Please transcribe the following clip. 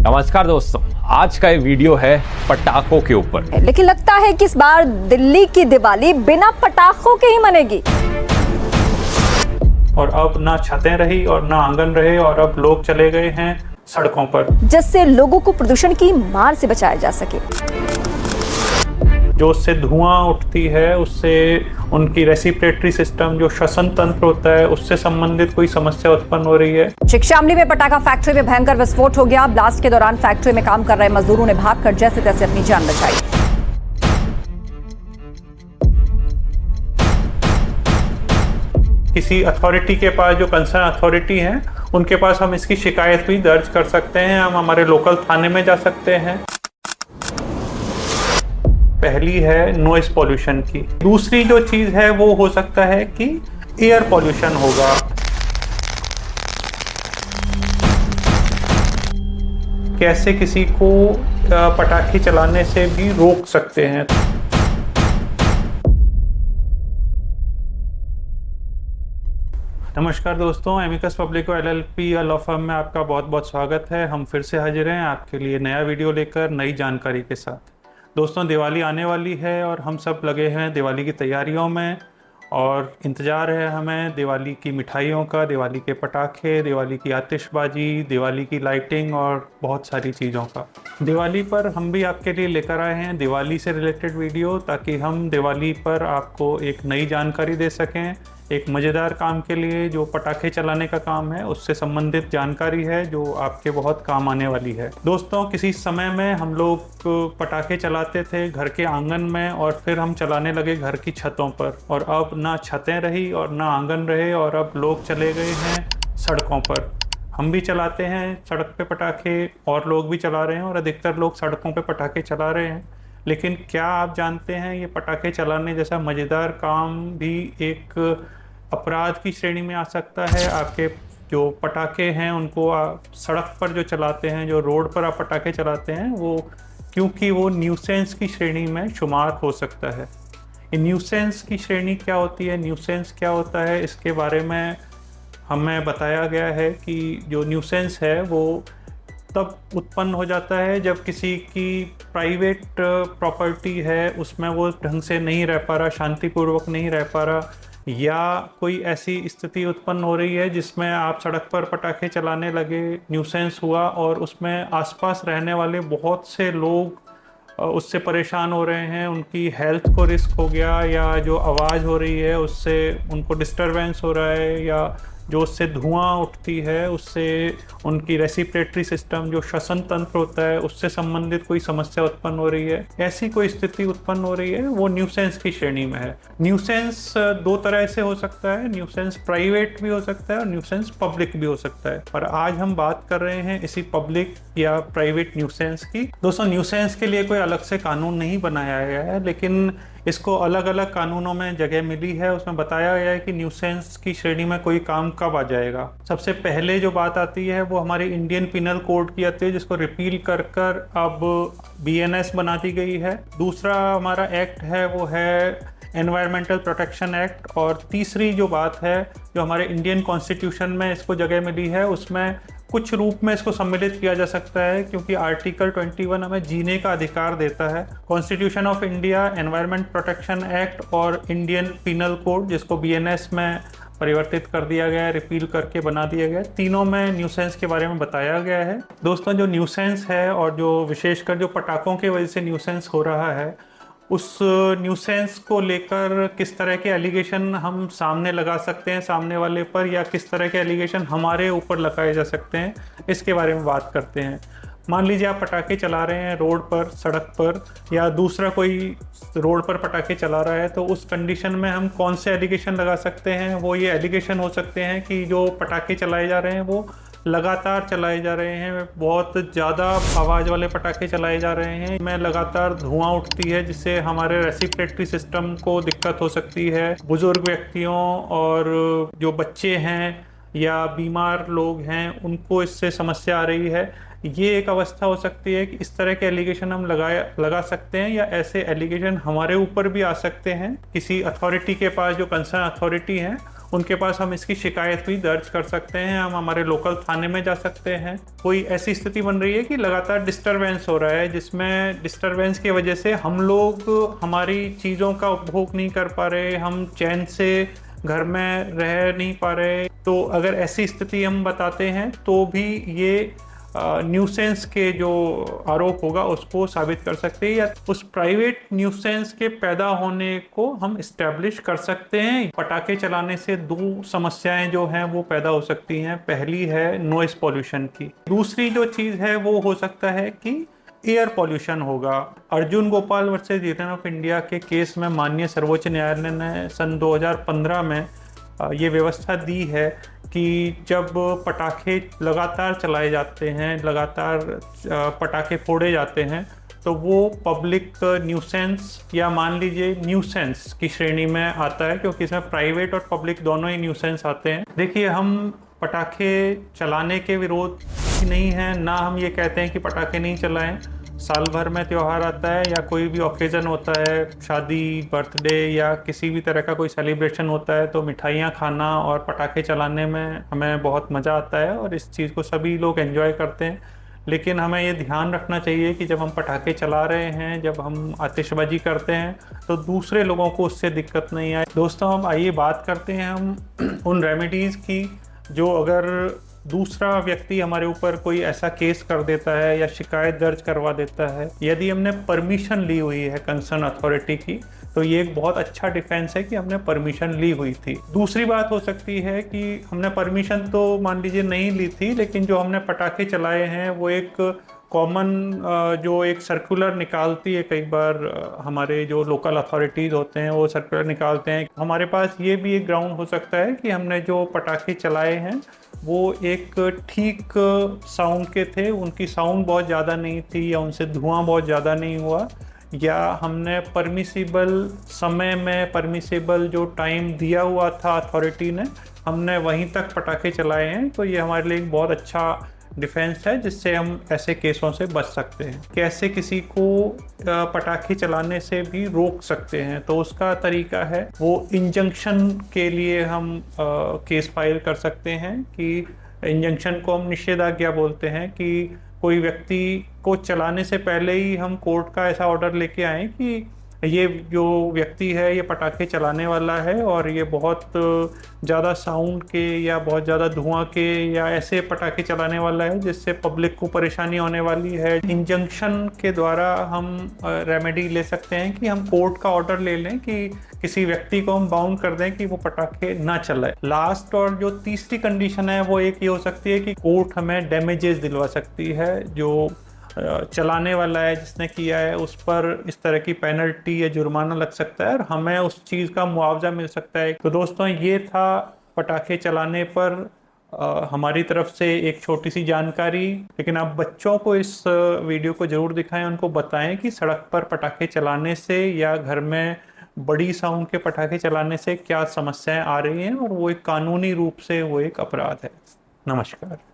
नमस्कार दोस्तों, आज का ये वीडियो है पटाखों के ऊपर। लेकिन लगता है कि इस बार दिल्ली की दिवाली बिना पटाखों के ही मनेगी। और अब ना छतें रही और ना आंगन रहे और अब लोग चले गए हैं सड़कों पर, जिससे लोगों को प्रदूषण की मार से बचाया जा सके। जो उससे धुआं उठती है उससे उनकी रेस्पिरेटरी सिस्टम, जो श्वसन तंत्र होता है, उससे संबंधित कोई समस्या उत्पन्न हो रही है। शामली में पटाखा फैक्ट्री में भयंकर विस्फोट हो गया। ब्लास्ट के दौरान फैक्ट्री में काम कर रहे मजदूरों ने भागकर जैसे तैसे अपनी जान बचाई। किसी अथॉरिटी के पास, जो कंसर्न अथॉरिटी है, उनके पास हम इसकी शिकायत भी दर्ज कर सकते हैं। हम हमारे लोकल थाने में जा सकते हैं। पहली है नॉइस पॉल्यूशन की। दूसरी जो चीज है वो हो सकता है कि एयर पॉल्यूशन होगा। कैसे किसी को पटाखे चलाने से भी रोक सकते हैं। नमस्कार दोस्तों, एमिकस पब्लिको LLP लॉ फर्म में आपका बहुत बहुत स्वागत है। हम फिर से हाजिर हैं आपके लिए नया वीडियो लेकर, नई जानकारी के साथ। दोस्तों, दिवाली आने वाली है और हम सब लगे हैं दिवाली की तैयारियों में और इंतज़ार है हमें दिवाली की मिठाइयों का, दिवाली के पटाखे, दिवाली की आतिशबाजी, दिवाली की लाइटिंग और बहुत सारी चीज़ों का। दिवाली पर हम भी आपके लिए लेकर आए हैं दिवाली से रिलेटेड वीडियो, ताकि हम दिवाली पर आपको एक नई जानकारी दे सकें। एक मज़ेदार काम के लिए, जो पटाखे चलाने का काम है, उससे संबंधित जानकारी है जो आपके बहुत काम आने वाली है। दोस्तों, किसी समय में हम लोग पटाखे चलाते थे घर के आंगन में और फिर हम चलाने लगे घर की छतों पर, और अब ना छतें रही और ना आंगन रहे और अब लोग चले गए हैं सड़कों पर। हम भी चलाते हैं सड़क पे पटाखे और लोग भी चला रहे हैं और अधिकतर लोग सड़कों पे पटाखे चला रहे हैं। लेकिन क्या आप जानते हैं, ये पटाखे चलाने जैसा मज़ेदार काम भी एक अपराध की श्रेणी में आ सकता है। आपके जो पटाखे हैं उनको आप सड़क पर जो चलाते हैं, जो रोड पर आप पटाखे चलाते हैं, वो क्योंकि वो न्यूसेंस की श्रेणी में शुमार हो सकता है। ये न्यूसेंस की श्रेणी क्या होती है, न्यूसेंस क्या होता है, इसके बारे में हमें बताया गया है कि जो न्यूसेंस है वो तब उत्पन्न हो जाता है जब किसी की प्राइवेट प्रॉपर्टी है, उसमें वो ढंग से नहीं रह पा रहा, शांतिपूर्वक नहीं रह पा रहा, या कोई ऐसी स्थिति उत्पन्न हो रही है जिसमें आप सड़क पर पटाखे चलाने लगे, न्यूसेंस हुआ और उसमें आसपास रहने वाले बहुत से लोग उससे परेशान हो रहे हैं, उनकी हेल्थ को रिस्क हो गया, या जो आवाज़ हो रही है उससे उनको डिस्टरबेंस हो रहा है, या जो उससे धुआं उठती है उससे उनकी रेस्पिरेटरी सिस्टम, जो श्वसन तंत्र होता है, उससे संबंधित कोई समस्या उत्पन्न हो रही है, ऐसी कोई स्थिति उत्पन्न हो रही है, वो न्यूसेंस की श्रेणी में है। न्यूसेंस दो तरह से हो सकता है, न्यूसेंस प्राइवेट भी हो सकता है और न्यूसेंस पब्लिक भी हो सकता है। और आज हम बात कर रहे हैं इसी पब्लिक या प्राइवेट न्यूसेंस की। दोस्तों, न्यूसेंस के लिए कोई अलग से कानून नहीं बनाया गया है, लेकिन इसको अलग अलग कानूनों में जगह मिली है। उसमें बताया गया है कि न्यूसेंस की श्रेणी में कोई काम कब आ जाएगा। सबसे पहले जो बात आती है वो हमारी इंडियन पिनल कोड की आती है, जिसको रिपील कर अब BNS बना दी गई है। दूसरा हमारा एक्ट है वो है एनवायरमेंटल प्रोटेक्शन एक्ट। और तीसरी जो बात है, जो हमारे इंडियन कॉन्स्टिट्यूशन में इसको जगह मिली है, उसमें कुछ रूप में इसको सम्मिलित किया जा सकता है, क्योंकि आर्टिकल 21 हमें जीने का अधिकार देता है। Constitution of India, environment protection act और इंडियन पिनल कोड, जिसको BNS में परिवर्तित कर दिया गया है, रिपील करके बना दिया गया है, तीनों में न्यूसेंस के बारे में बताया गया है। दोस्तों, जो न्यूसेंस है और जो विशेषकर जो पटाखों की वजह से न्यूसेंस हो रहा है, उस न्यूसेंस को लेकर किस तरह के एलिगेशन हम सामने लगा सकते हैं सामने वाले पर, या किस तरह के एलिगेशन हमारे ऊपर लगाए जा सकते हैं, इसके बारे में बात करते हैं। मान लीजिए आप पटाखे चला रहे हैं रोड पर, सड़क पर, या दूसरा कोई रोड पर पटाखे चला रहा है, तो उस कंडीशन में हम कौन से एलिगेशन लगा सकते हैं। वो ये एलिगेशन हो सकते हैं कि जो पटाखे चलाए जा रहे हैं वो लगातार चलाए जा रहे हैं, बहुत ज़्यादा आवाज़ वाले पटाखे चलाए जा रहे हैं, में लगातार धुआं उठती है, जिससे हमारे रेस्पिरेटरी सिस्टम को दिक्कत हो सकती है। बुज़ुर्ग व्यक्तियों और जो बच्चे हैं या बीमार लोग हैं, उनको इससे समस्या आ रही है। ये एक अवस्था हो सकती है कि इस तरह के एलिगेशन हम लगा सकते हैं, या ऐसे एलिगेशन हमारे ऊपर भी आ सकते हैं। किसी अथॉरिटी के पास, जो कंसर्न अथॉरिटी है, उनके पास हम इसकी शिकायत भी दर्ज कर सकते हैं। हम हमारे लोकल थाने में जा सकते हैं। कोई ऐसी स्थिति बन रही है कि लगातार डिस्टरबेंस हो रहा है, जिसमें डिस्टरबेंस की वजह से हम लोग हमारी चीज़ों का उपभोग नहीं कर पा रहे, हम चैन से घर में रह नहीं पा रहे। तो अगर ऐसी स्थिति हम बताते हैं तो भी ये न्यूसेंस के जो आरोप होगा उसको साबित कर सकते हैं, या उस प्राइवेट न्यूसेंस के पैदा होने को हम इस्टेब्लिश कर सकते हैं। पटाखे चलाने से दो समस्याएं जो हैं वो पैदा हो सकती हैं। पहली है नॉइस पॉल्यूशन की, दूसरी जो चीज़ है वो हो सकता है कि एयर पॉल्यूशन होगा। Arjun Gopal versus union of India के केस में माननीय सर्वोच्च न्यायालय ने सन 2015 में ये व्यवस्था दी है कि जब पटाखे लगातार चलाए जाते हैं, लगातार पटाखे फोड़े जाते हैं, तो वो पब्लिक न्यूसेंस या मान लीजिए न्यूसेंस की श्रेणी में आता है, क्योंकि इसमें प्राइवेट और पब्लिक दोनों ही न्यूसेंस आते हैं। देखिए, हम पटाखे चलाने के विरोध नहीं है, ना हम ये कहते हैं कि पटाखे नहीं चलाएं। साल भर में त्यौहार आता है या कोई भी ओकेज़न होता है, शादी, बर्थडे या किसी भी तरह का कोई सेलिब्रेशन होता है, तो मिठाइयाँ खाना और पटाखे चलाने में हमें बहुत मज़ा आता है और इस चीज़ को सभी लोग एंजॉय करते हैं। लेकिन हमें ये ध्यान रखना चाहिए कि जब हम पटाखे चला रहे हैं, जब हम आतिशबाजी करते हैं, तो दूसरे लोगों को उससे दिक्कत नहीं आए। दोस्तों, हम आइए बात करते हैं हम उन रेमेडीज़ की, जो अगर दूसरा व्यक्ति हमारे ऊपर कोई ऐसा केस कर देता है या शिकायत दर्ज करवा देता है, यदि हमने परमिशन ली हुई है कंसर्न अथॉरिटी की, तो ये एक बहुत अच्छा डिफेंस है कि हमने परमिशन ली हुई थी। दूसरी बात हो सकती है कि हमने परमिशन तो मान लीजिए नहीं ली थी, लेकिन जो हमने पटाखे चलाए हैं वो एक कॉमन जो एक सर्कुलर निकालती है, कई बार हमारे जो लोकल अथॉरिटीज़ होते हैं वो सर्कुलर निकालते हैं। हमारे पास ये भी एक ग्राउंड हो सकता है कि हमने जो पटाखे चलाए हैं वो एक ठीक साउंड के थे, उनकी साउंड बहुत ज़्यादा नहीं थी या उनसे धुआं बहुत ज़्यादा नहीं हुआ, या हमने परमिसिबल समय में परमिसिबल जो टाइम दिया हुआ था अथॉरिटी ने, हमने वहीं तक पटाखे चलाए हैं। तो ये हमारे लिए एक बहुत अच्छा डिफेंस है जिससे हम ऐसे केसों से बच सकते हैं। कैसे किसी को पटाखे चलाने से भी रोक सकते हैं, तो उसका तरीका है वो इंजंक्शन के लिए हम केस फाइल कर सकते हैं। कि इंजंक्शन को हम निषेधाज्ञा बोलते हैं, कि कोई व्यक्ति को चलाने से पहले ही हम कोर्ट का ऐसा ऑर्डर लेके आएँ कि ये जो व्यक्ति है ये पटाखे चलाने वाला है और ये बहुत ज़्यादा साउंड के या बहुत ज़्यादा धुआं के या ऐसे पटाखे चलाने वाला है जिससे पब्लिक को परेशानी होने वाली है। इंजंक्शन के द्वारा हम रेमेडी ले सकते हैं कि हम कोर्ट का ऑर्डर ले लें कि किसी व्यक्ति को हम बाउंड कर दें कि वो पटाखे ना चलाए। लास्ट और जो तीसरी कंडीशन है वो एक ये हो सकती है कि कोर्ट हमें डैमेजेस दिलवा सकती है। जो चलाने वाला है, जिसने किया है, उस पर इस तरह की पेनल्टी या जुर्माना लग सकता है और हमें उस चीज़ का मुआवजा मिल सकता है। तो दोस्तों, ये था पटाखे चलाने पर हमारी तरफ से एक छोटी सी जानकारी। लेकिन आप बच्चों को इस वीडियो को ज़रूर दिखाएं, उनको बताएं कि सड़क पर पटाखे चलाने से या घर में बड़ी साउंड के पटाखे चलाने से क्या समस्याएं आ रही हैं और वो एक कानूनी रूप से वो एक अपराध है। नमस्कार।